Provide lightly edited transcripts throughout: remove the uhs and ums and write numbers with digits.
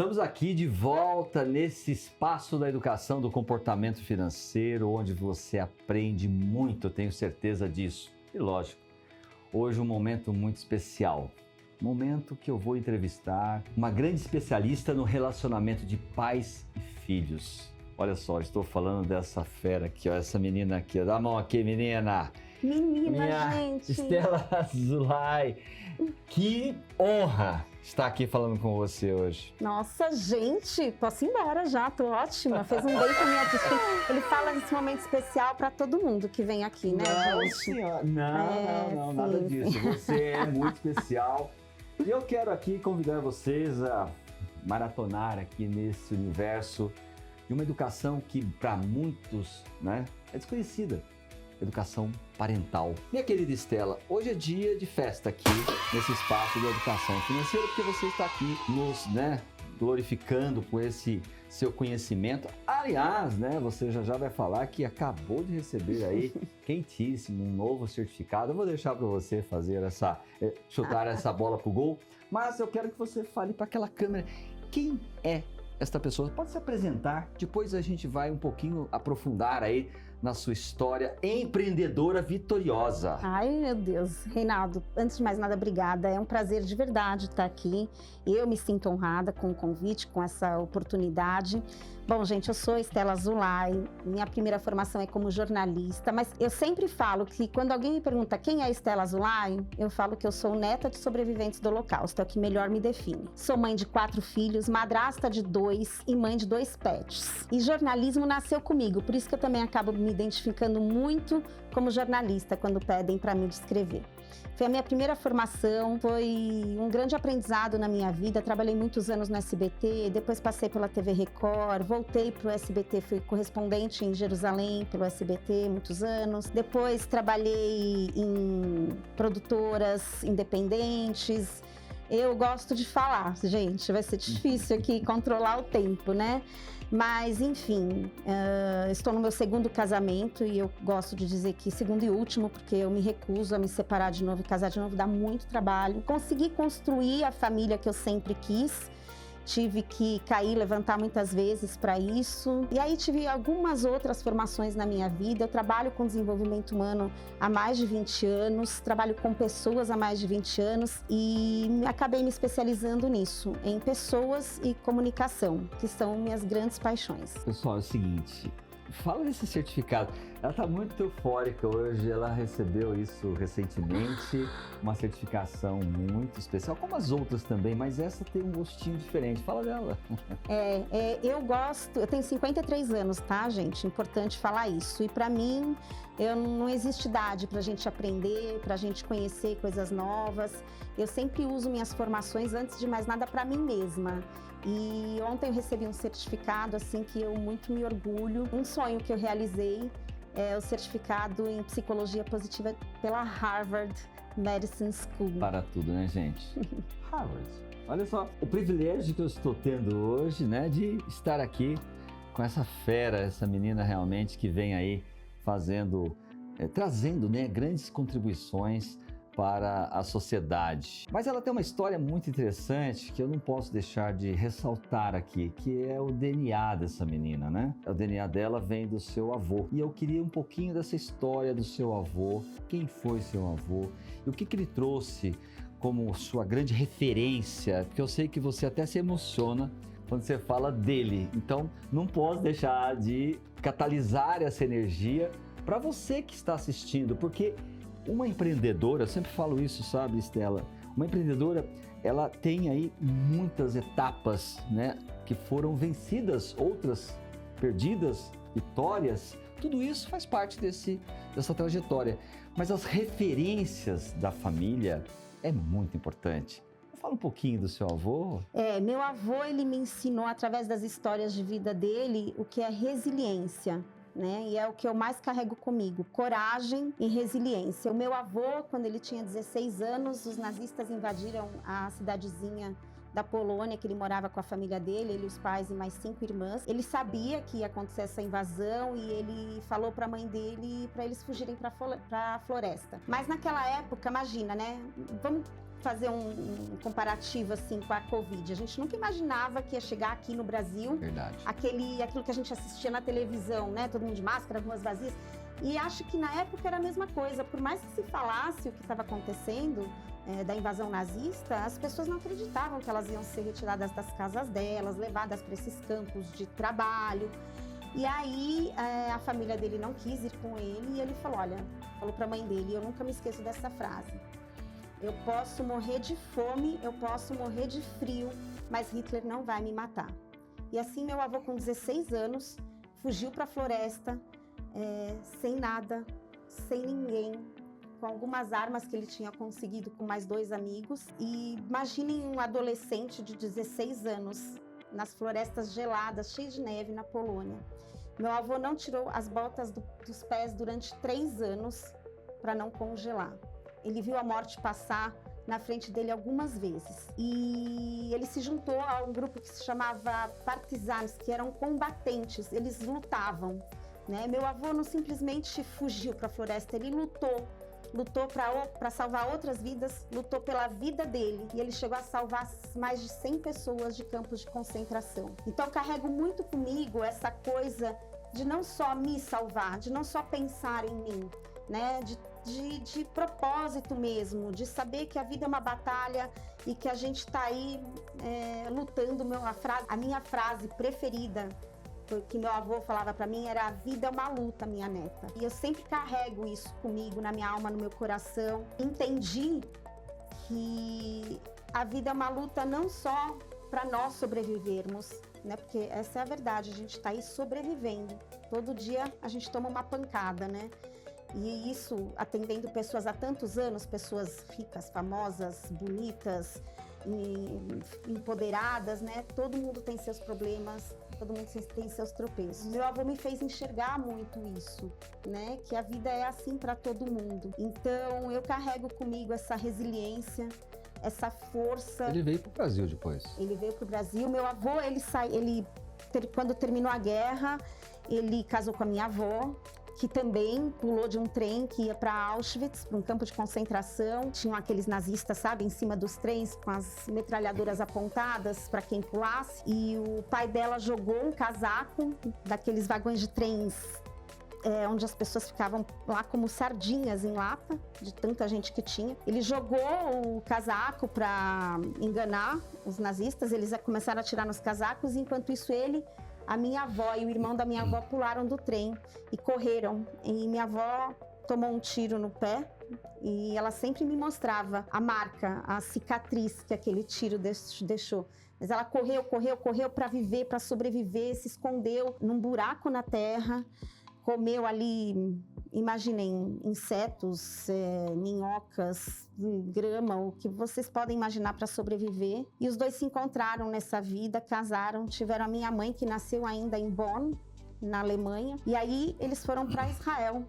Estamos aqui de volta nesse espaço da educação do comportamento financeiro, onde você aprende muito, eu tenho certeza disso. E lógico, hoje um momento muito especial. Momento que eu vou entrevistar uma grande especialista no relacionamento de pais e filhos. Olha só, estou falando dessa fera aqui, ó, essa menina aqui, ó. Dá a mão aqui, menina. Minha gente. Estela Zulay. Que honra estar aqui falando com você hoje. Nossa, gente, posso ir embora já, tô ótima. Fez um bem pra minha autoestima. Ele fala nesse momento especial pra todo mundo que vem aqui, né, Não, gente? senhora. Não, nada sim, disso. Você é muito especial. E eu quero aqui convidar vocês a maratonar aqui nesse universo de uma educação que para muitos, né, é desconhecida. Educação parental. Minha querida Estela, hoje é dia de festa aqui nesse espaço de educação financeira, porque você está aqui nos, glorificando com esse seu conhecimento. Aliás, você já vai falar que acabou de receber aí, quentíssimo, um novo certificado. Eu vou deixar para você fazer chutar essa bola pro gol, mas eu quero que você fale para aquela câmera quem é esta pessoa. Pode se apresentar, depois a gente vai um pouquinho aprofundar aí na sua história empreendedora vitoriosa. Ai, meu Deus. Reinaldo, antes de mais nada, obrigada. É um prazer de verdade estar aqui. Eu me sinto honrada com o convite, com essa oportunidade. Bom, gente, eu sou Estela Zulay. Minha primeira formação é como jornalista, mas eu sempre falo que quando alguém me pergunta quem é Estela Zulay, eu falo que eu sou neta de sobreviventes do Holocausto, é o que melhor me define. Sou mãe de 4 filhos, madrasta de 2 e mãe de 2 pets. E jornalismo nasceu comigo, por isso que eu também acabo me identificando muito como jornalista quando pedem para mim descrever. Foi a minha primeira formação, foi um grande aprendizado na minha vida. Trabalhei muitos anos no SBT, depois passei pela TV Record, voltei para o SBT, fui correspondente em Jerusalém pelo SBT muitos anos. Depois trabalhei em produtoras independentes. Eu gosto de falar, gente, vai ser difícil aqui controlar o tempo, né? Mas, enfim, estou no meu segundo casamento e eu gosto de dizer que segundo e último, porque eu me recuso a me separar de novo e casar de novo, dá muito trabalho. Consegui construir a família que eu sempre quis. Tive que cair, levantar muitas vezes para isso. E aí tive algumas outras formações na minha vida. Eu trabalho com desenvolvimento humano há mais de 20 anos, trabalho com pessoas há mais de 20 anos e acabei me especializando nisso, em pessoas e comunicação, que são minhas grandes paixões. Pessoal, é o seguinte, fala desse certificado. Ela está muito eufórica hoje, ela recebeu isso recentemente, uma certificação muito especial, como as outras também, mas essa tem um gostinho diferente. Fala dela. Eu gosto, eu tenho 53 anos, tá, gente? Importante falar isso. E para mim, não existe idade pra gente aprender, pra gente conhecer coisas novas. Eu sempre uso minhas formações, antes de mais nada, para mim mesma. E ontem eu recebi um certificado, assim, que eu muito me orgulho. Um sonho que eu realizei é o certificado em Psicologia Positiva pela Harvard Medicine School. Para tudo, né, gente? Harvard. Olha só, o privilégio que eu estou tendo hoje, de estar aqui com essa fera, essa menina realmente que vem aí trazendo, grandes contribuições para a sociedade. Mas ela tem uma história muito interessante que eu não posso deixar de ressaltar aqui, que é o DNA dessa menina, O DNA dela vem do seu avô. E eu queria um pouquinho dessa história do seu avô, quem foi seu avô e o que ele trouxe como sua grande referência, porque eu sei que você até se emociona quando você fala dele. Então, não posso deixar de catalisar essa energia para você que está assistindo, porque uma empreendedora, eu sempre falo isso, sabe, Estela? Uma empreendedora, ela tem aí muitas etapas, que foram vencidas, outras perdidas, vitórias. Tudo isso faz parte dessa trajetória. Mas as referências da família é muito importante. Fala um pouquinho do seu avô. Meu avô, ele me ensinou, através das histórias de vida dele, o que é resiliência. E é o que eu mais carrego comigo, coragem e resiliência. O meu avô, quando ele tinha 16 anos, os nazistas invadiram a cidadezinha da Polônia, que ele morava com a família dele, ele, os pais e mais 5 irmãs. Ele sabia que ia acontecer essa invasão e ele falou para a mãe dele para eles fugirem para a floresta. Mas naquela época, imagina, né? Vamos fazer um comparativo assim com a Covid. A gente nunca imaginava que ia chegar aqui no Brasil. Verdade. Aquilo que a gente assistia na televisão, né? Todo mundo de máscara, ruas vazias. E acho que na época era a mesma coisa. Por mais que se falasse o que estava acontecendo, da invasão nazista, as pessoas não acreditavam que elas iam ser retiradas das casas delas, levadas para esses campos de trabalho. E aí a família dele não quis ir com ele e ele falou para a mãe dele, eu nunca me esqueço dessa frase: eu posso morrer de fome, eu posso morrer de frio, mas Hitler não vai me matar. E assim meu avô, com 16 anos, fugiu para a floresta, sem nada, sem ninguém, com algumas armas que ele tinha conseguido com mais 2 amigos. E imaginem um adolescente de 16 anos nas florestas geladas, cheias de neve, na Polônia. Meu avô não tirou as botas dos pés durante 3 anos para não congelar. Ele viu a morte passar na frente dele algumas vezes. E ele se juntou a um grupo que se chamava Partisans, que eram combatentes, eles lutavam, né? Meu avô não simplesmente fugiu para a floresta, ele lutou para salvar outras vidas, lutou pela vida dele, e ele chegou a salvar mais de 100 pessoas de campos de concentração. Então eu carrego muito comigo essa coisa de não só me salvar, de não só pensar em mim, né? De propósito mesmo, de saber que a vida é uma batalha e que a gente está aí lutando. A minha frase preferida que meu avô falava para mim era: a vida é uma luta, minha neta. E eu sempre carrego isso comigo, na minha alma, no meu coração. Entendi que a vida é uma luta não só para nós sobrevivermos, né? Porque essa é a verdade, a gente está aí sobrevivendo. Todo dia a gente toma uma pancada, né? E isso atendendo pessoas há tantos anos, pessoas ricas, famosas, bonitas, empoderadas, né? Todo mundo tem seus problemas, todo mundo tem seus tropeços. Meu avô me fez enxergar muito isso, né? Que a vida é assim para todo mundo. Então eu carrego comigo essa resiliência, essa força. Ele veio para o Brasil depois. Ele veio para o Brasil. Meu avô, quando terminou a guerra, ele casou com a minha avó, que também pulou de um trem que ia para Auschwitz, para um campo de concentração. Tinham aqueles nazistas, sabe, em cima dos trens, com as metralhadoras apontadas para quem pulasse. E o pai dela jogou um casaco daqueles vagões de trens onde as pessoas ficavam lá como sardinhas em lata, de tanta gente que tinha. Ele jogou o casaco para enganar os nazistas, eles começaram a atirar nos casacos, enquanto isso a minha avó e o irmão da minha avó pularam do trem e correram. E minha avó tomou um tiro no pé e ela sempre me mostrava a marca, a cicatriz que aquele tiro deixou. Mas ela correu para viver, para sobreviver, se escondeu num buraco na terra, comeu ali, imaginem, insetos, minhocas, grama, o que vocês podem imaginar para sobreviver. E os dois se encontraram nessa vida, casaram, tiveram a minha mãe, que nasceu ainda em Bonn, na Alemanha. E aí eles foram para Israel,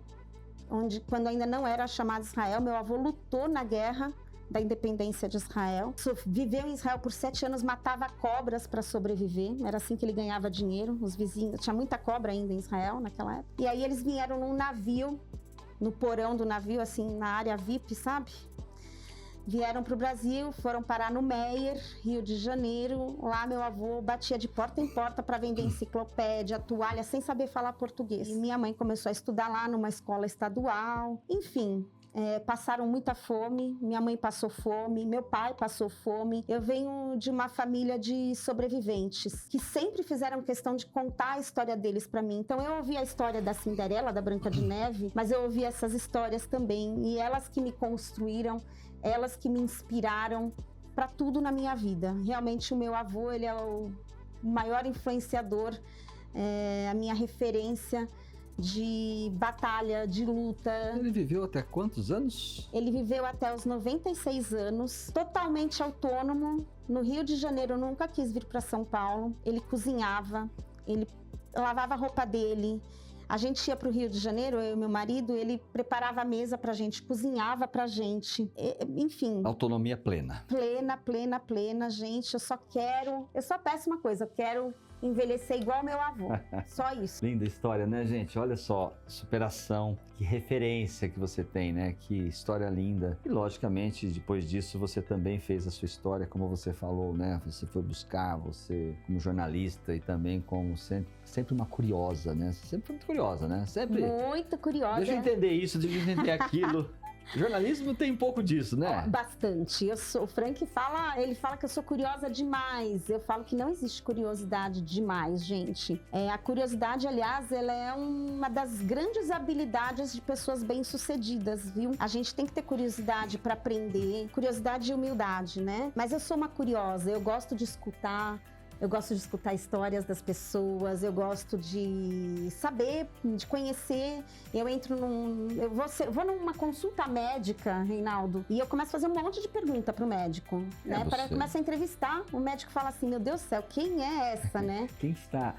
quando ainda não era chamado Israel. Meu avô lutou na guerra da independência de Israel. Viveu em Israel por 7 anos, matava cobras para sobreviver. Era assim que ele ganhava dinheiro. Os vizinhos, tinha muita cobra ainda em Israel naquela época. E aí eles vieram num navio, no porão do navio, assim, na área VIP, sabe? Vieram para o Brasil, foram parar no Meier, Rio de Janeiro. Lá meu avô batia de porta em porta para vender enciclopédia, toalha, sem saber falar português. E minha mãe começou a estudar lá numa escola estadual. Enfim, passaram muita fome, minha mãe passou fome, meu pai passou fome. Eu venho de uma família de sobreviventes que sempre fizeram questão de contar a história deles para mim. Então eu ouvi a história da Cinderela, da Branca de Neve, mas eu ouvi essas histórias também, e elas que me construíram, elas que me inspiraram para tudo na minha vida. Realmente o meu avô, ele é o maior influenciador, a minha referência de batalha, de luta. Ele viveu até quantos anos? Ele viveu até os 96 anos, totalmente autônomo. No Rio de Janeiro, nunca quis vir para São Paulo. Ele cozinhava, ele lavava a roupa dele, A gente ia para o Rio de Janeiro, eu e meu marido, ele preparava a mesa pra gente, cozinhava pra gente, enfim. Autonomia plena. Plena, gente. Eu só peço uma coisa, eu quero envelhecer igual meu avô. Só isso. Linda história, né, gente? Olha só, superação, que referência que você tem, né? Que história linda. E, logicamente, depois disso, você também fez a sua história, como você falou, né? Você foi buscar, você como jornalista e também como sempre uma curiosa, né? Você sempre foi muito curiosa, né? Sempre. Muito curiosa. Deixa eu entender isso, deixa eu entender aquilo. Jornalismo tem um pouco disso, né? Bastante. O Frank fala que eu sou curiosa demais. Eu falo que não existe curiosidade demais, gente. A curiosidade, aliás, ela é uma das grandes habilidades de pessoas bem-sucedidas, viu? A gente tem que ter curiosidade para aprender, curiosidade e humildade, né? Mas eu sou uma curiosa, eu gosto de escutar. Eu gosto de escutar histórias das pessoas, eu gosto de saber, de conhecer. Eu vou numa consulta médica, Reinaldo, e eu começo a fazer um monte de pergunta pro médico, né? Começo a entrevistar, o médico fala assim, meu Deus do céu, quem é essa, né? Quem está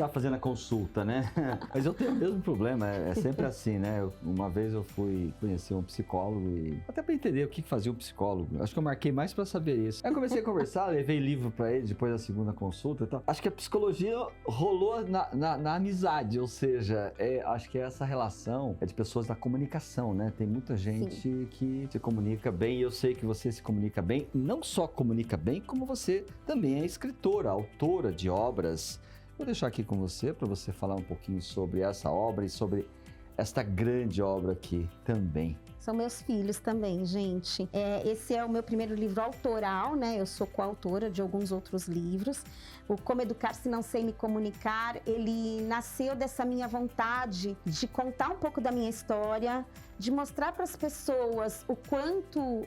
fazendo a consulta, né? Mas eu tenho o mesmo problema, é sempre assim, né? Uma vez eu fui conhecer um psicólogo e até para entender o que fazia um psicólogo. Acho que eu marquei mais para saber isso. Aí eu comecei a conversar, levei livro para ele depois da segunda consulta e tal. Acho que a psicologia rolou na amizade, ou seja, acho que essa relação é de pessoas da comunicação, né? Tem muita gente Sim. que se comunica bem e eu sei que você se comunica bem. Não só comunica bem, como você também é escritora, autora de obras. Vou deixar aqui com você, para você falar um pouquinho sobre essa obra e sobre esta grande obra aqui também. São meus filhos também, gente. Esse é o meu primeiro livro autoral, né? Eu sou coautora de alguns outros livros. O Como Educar Se Não Sei Me Comunicar, ele nasceu dessa minha vontade de contar um pouco da minha história, de mostrar para as pessoas o quanto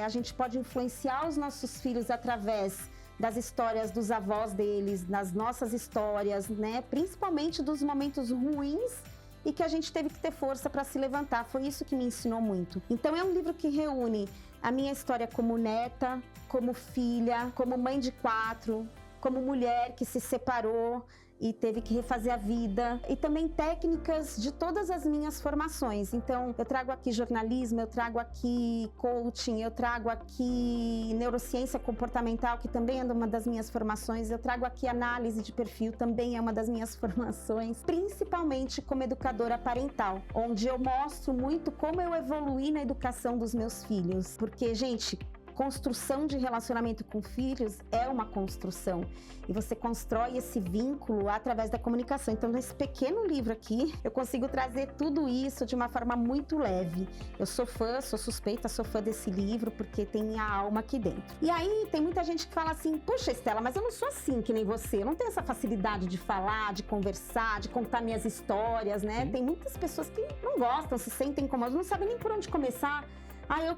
a gente pode influenciar os nossos filhos através das histórias dos avós deles, nas nossas histórias, né? Principalmente dos momentos ruins e que a gente teve que ter força para se levantar. Foi isso que me ensinou muito. Então é um livro que reúne a minha história como neta, como filha, como mãe de 4, como mulher que se separou e teve que refazer a vida, e também técnicas de todas as minhas formações. Então, eu trago aqui jornalismo, eu trago aqui coaching, eu trago aqui neurociência comportamental, que também é uma das minhas formações, eu trago aqui análise de perfil, também é uma das minhas formações, principalmente como educadora parental, onde eu mostro muito como eu evoluí na educação dos meus filhos. Porque, gente, construção de relacionamento com filhos é uma construção e você constrói esse vínculo através da comunicação. Então, nesse pequeno livro aqui, eu consigo trazer tudo isso de uma forma muito leve. Eu sou fã, sou suspeita, sou fã desse livro porque tem minha alma aqui dentro. E aí, tem muita gente que fala assim, poxa, Estela, mas eu não sou assim que nem você, eu não tenho essa facilidade de falar, de conversar, de contar minhas histórias, né? Sim. Tem muitas pessoas que não gostam, se sentem incomodadas, não sabem nem por onde começar.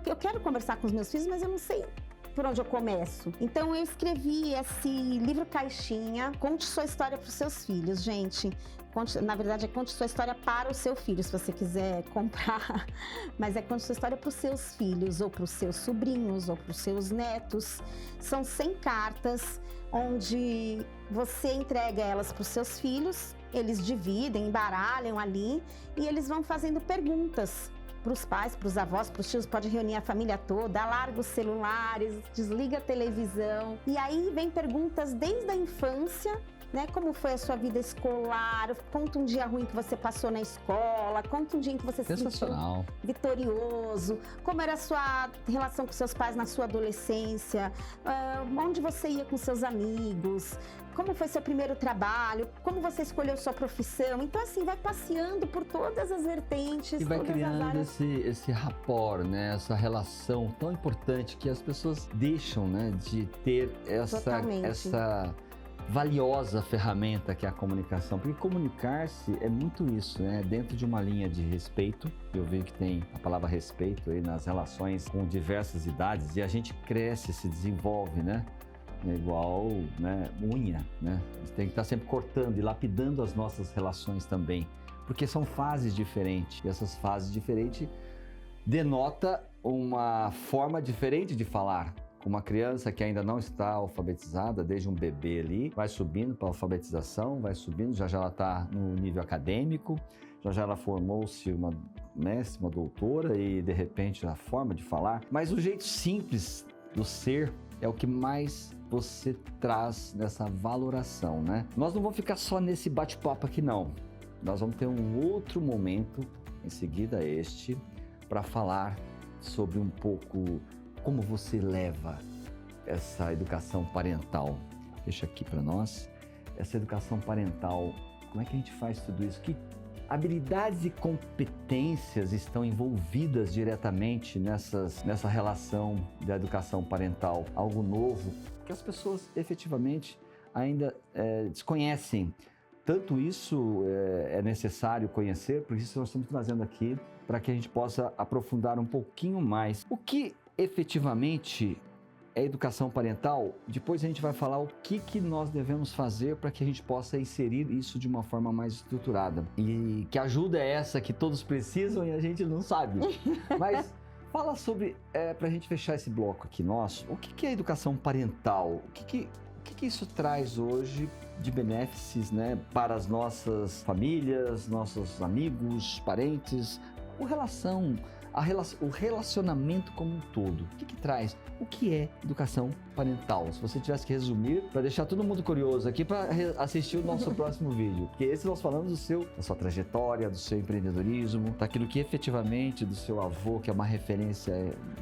Eu quero conversar com os meus filhos, mas eu não sei por onde eu começo. Então eu escrevi esse livro caixinha, Conte Sua História para os Seus Filhos, gente. Na verdade, Conte Sua História para o seu filho, se você quiser comprar. Mas Conte Sua História para os seus filhos, ou para os seus sobrinhos, ou para os seus netos. São 100 cartas, onde você entrega elas para os seus filhos, eles dividem, embaralham ali, e eles vão fazendo perguntas para os pais, para os avós, para os tios, pode reunir a família toda, larga os celulares, desliga a televisão. E aí vem perguntas desde a infância, né? Como foi a sua vida escolar, conta um dia ruim que você passou na escola, conta um dia em que você se sentiu vitorioso, como era a sua relação com seus pais na sua adolescência, onde você ia com seus amigos, como foi seu primeiro trabalho, como você escolheu sua profissão. Então, assim, vai passeando por todas as vertentes. E vai criando esse rapport, né? Essa relação tão importante que as pessoas deixam, né? De ter essa valiosa ferramenta que é a comunicação. Porque comunicar-se é muito isso, né? Dentro de uma linha de respeito. Eu vejo que tem a palavra respeito aí nas relações com diversas idades e a gente cresce, se desenvolve, né? É igual, né, unha, né? A gente tem que estar sempre cortando e lapidando as nossas relações também, porque são fases diferentes, e essas fases diferentes denota uma forma diferente de falar Uma criança que ainda não está alfabetizada, desde um bebê ali, vai subindo para a alfabetização, vai subindo, já ela está no nível acadêmico, já ela formou-se uma mestre, uma doutora e de repente a forma de falar. Mas o jeito simples do ser é o que mais você traz nessa valoração, né? Nós não vamos ficar só nesse bate-papo aqui não. Nós vamos ter um outro momento, em seguida este, para falar sobre um pouco como você leva essa educação parental. Deixa aqui para nós. Essa educação parental, como é que a gente faz tudo isso? Que habilidades e competências estão envolvidas diretamente nessa relação da educação parental? Algo novo que as pessoas efetivamente ainda desconhecem. Tanto isso é necessário conhecer, por isso nós estamos trazendo aqui para que a gente possa aprofundar um pouquinho mais. O que efetivamente é educação parental? Depois a gente vai falar o que nós devemos fazer para que a gente possa inserir isso de uma forma mais estruturada. E que ajuda é essa que todos precisam e a gente não sabe. Mas fala sobre, para a gente fechar esse bloco aqui nosso, o que é educação parental? O que isso traz hoje de benefícios, né, para as nossas famílias, nossos amigos, parentes, o relacionamento como um todo? O que traz? O que é educação parental? Se você tivesse que resumir, para deixar todo mundo curioso aqui para assistir o nosso próximo vídeo, porque esse nós falamos da sua trajetória, do seu empreendedorismo, daquilo que efetivamente, do seu avô, que é uma referência,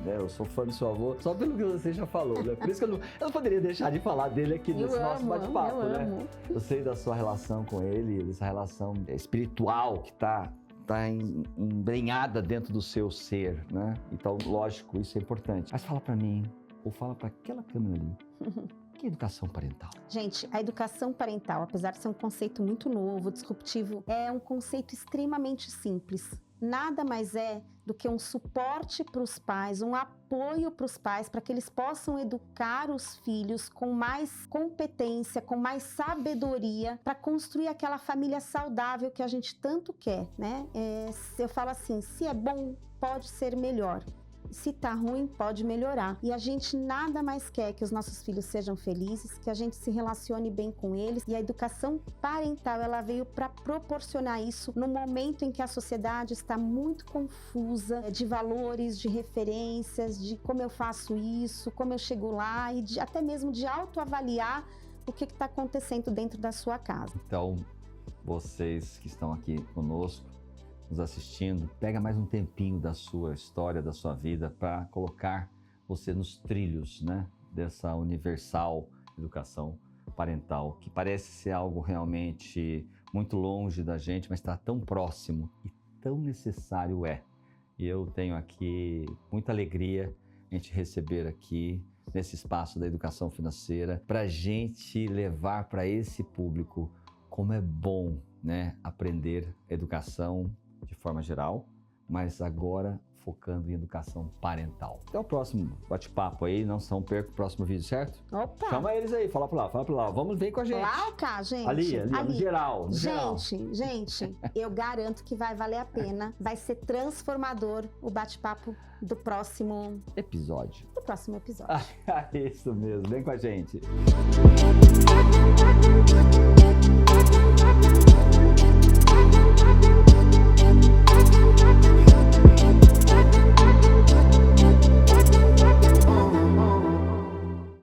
né? Eu sou fã do seu avô, só pelo que você já falou, né? Por isso que eu não poderia deixar de falar dele aqui nesse nosso bate-papo, né? Eu sei da sua relação com ele, dessa relação espiritual que está embrenhada dentro do seu ser, né? Então, lógico, isso é importante. Mas fala para mim, ou fala para aquela câmera ali, o que é educação parental? Gente, a educação parental, apesar de ser um conceito muito novo, disruptivo, é um conceito extremamente simples. Nada mais é do que um suporte para os pais, um apoio para os pais, para que eles possam educar os filhos com mais competência, com mais sabedoria, para construir aquela família saudável que a gente tanto quer, né? Eu falo assim, se é bom, pode ser melhor. Se tá ruim, pode melhorar. E a gente nada mais quer que os nossos filhos sejam felizes, que a gente se relacione bem com eles. E a educação parental, ela veio para proporcionar isso no momento em que a sociedade está muito confusa de valores, de referências, de como eu faço isso, como eu chego lá e até mesmo de autoavaliar o que está acontecendo dentro da sua casa. Então, vocês que estão aqui conosco, nos assistindo, pega mais um tempinho da sua história, da sua vida, para colocar você nos trilhos, né, dessa universal educação parental, que parece ser algo realmente muito longe da gente, mas está tão próximo e tão necessário é. E eu tenho aqui muita alegria a gente receber aqui, nesse espaço da educação financeira, para a gente levar para esse público como é bom, né, aprender educação de forma geral, mas agora focando em educação parental. Até o próximo bate-papo aí, não perca o próximo vídeo, certo? Opa! Chama eles aí, fala pra lá. Vamos, vem com a gente. Lá ou cá, gente? Ali, no geral. Gente, eu garanto que vai valer a pena. Vai ser transformador o bate-papo do próximo episódio. É Isso mesmo, vem com a gente.